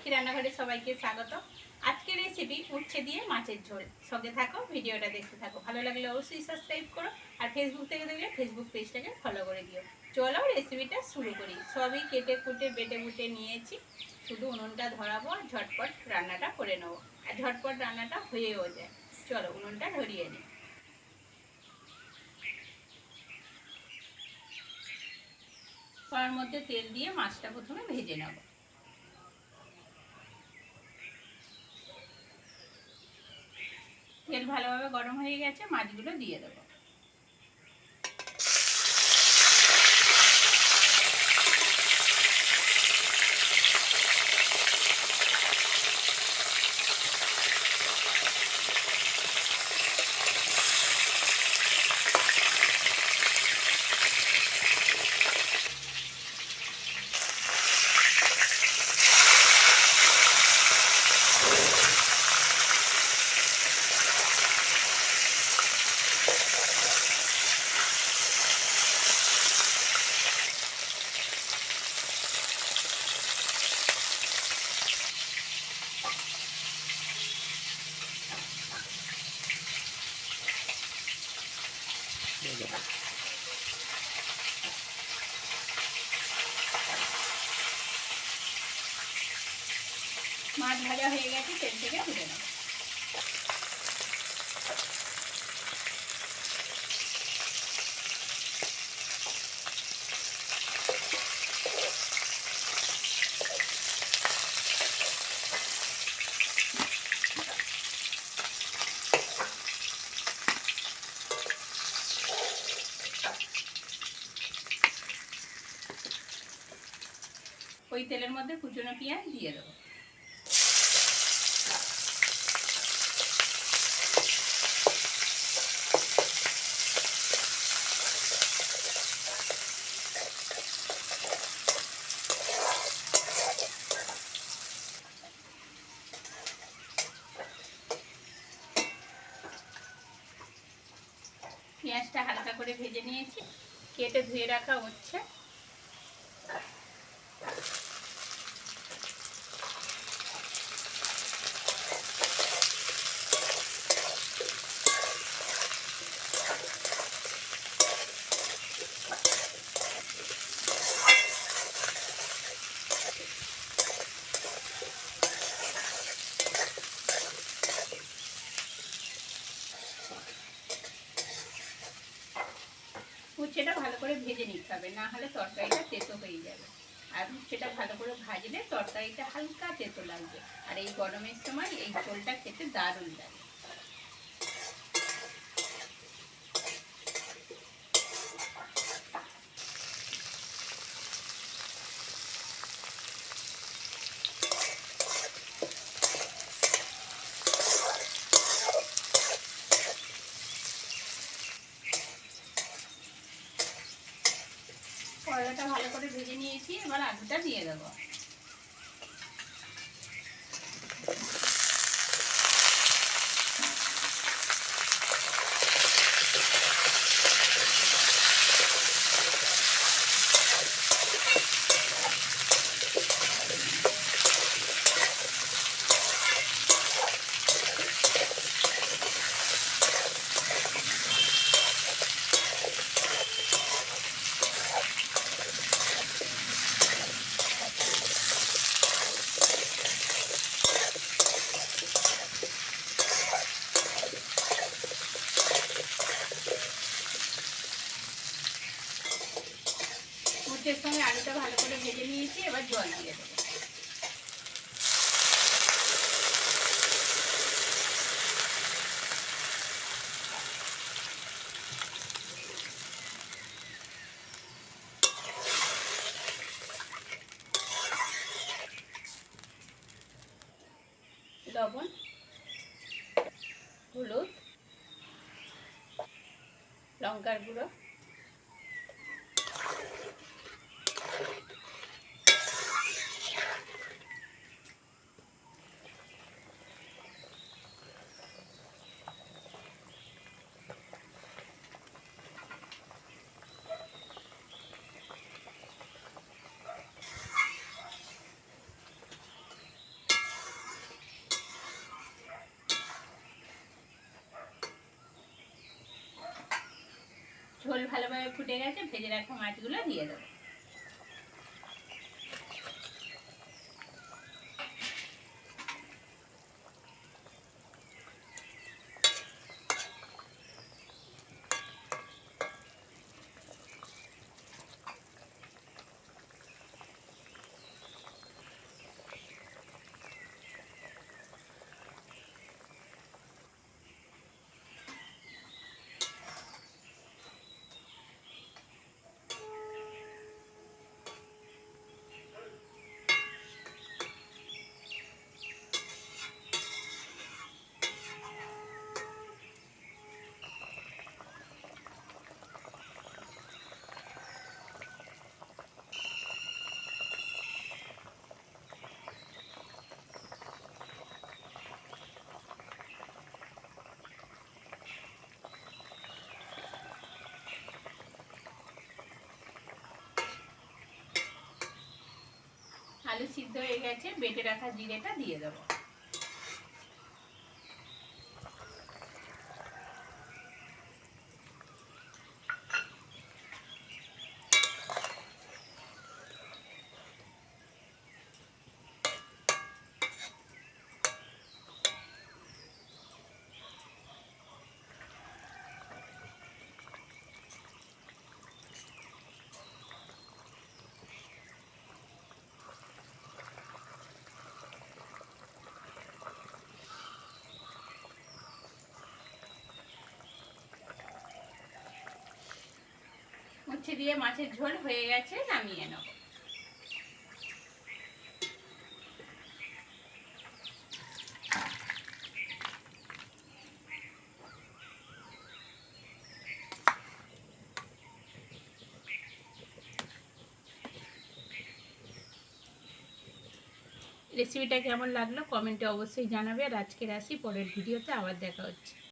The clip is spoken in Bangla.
লক্ষ্মী রান্নাঘরে সবাইকে স্বাগত। আজকের রেসিপি উচ্ছে দিয়ে মাছের ঝোল। সঙ্গে থাকো, ভিডিওটা দেখতে থাকো। ভালো লাগলে অবশ্যই সাবস্ক্রাইব করো, আর ফেসবুক থেকে দেখলে ফেসবুক পেজটাকে ফলো করে দিও। চলো রেসিপিটা শুরু করি। সবই কেটে কুটে বেটে বুটে নিয়েছি, শুধু উনুনটা ধরাবো আর ঝটপট রান্নাটা করে নেবো, আর ঝটপট রান্নাটা হয়েও যায়। চলো উনুনটা ধরিয়ে নিই। কড়ার মধ্যে তেল দিয়ে মাছটা প্রথমে ভেজে নেব। তেল ভালোভাবে গরম হয়ে গেছে, মাছগুলো দিয়ে দেবো। মাছ ভাজা হয়ে গেছে, তেল থেকে তুলে নেব। ওই তেলের মধ্যে কুচনো পেঁয়াজ দিয়ে দেবো। পেঁয়াজটা হালকা করে ভেজে নিয়েছি, কেটে ধুয়ে রাখা হচ্ছে। উচ্ছেটা ভালো করে ভেজে নিতে হবে, না হলে তরকারিটা তেতো হয়ে যাবে। আর উচ্ছেটা ভালো করে ভাজলে তরকারিটা হালকা তেতো লাগবে, আর এই গরমের সময় এই ঝোলটা খেতে দারুণ লাগে। করলাটা ভালো করে ভেজে নিয়েছি, এবার আলুটা দিয়ে দেবো। উচ্ছের সঙ্গে আলুটা ভালো করে ভেজে নিয়েছি, এবার জল দিয়ে দেবো। লবণ, হলুদ, লঙ্কার গুঁড়ো, ঝোল ভালোভাবে ফুটে গেছে, ভেজে রাখা মাছগুলো দিয়ে দেবো। আলু সিদ্ধ হয়ে গেছে, বেটে রাখা জিরেটা দিয়ে দেবো। উচ্ছে দিয়ে মাছের ঝোল হয়ে গেছে, নামিয়ে নেব। রেসিপিটা কেমন লাগলো কমেন্টে অবশ্যই জানাবে। আর আজকের আসি, পরের ভিডিওতে আবার দেখা হচ্ছে।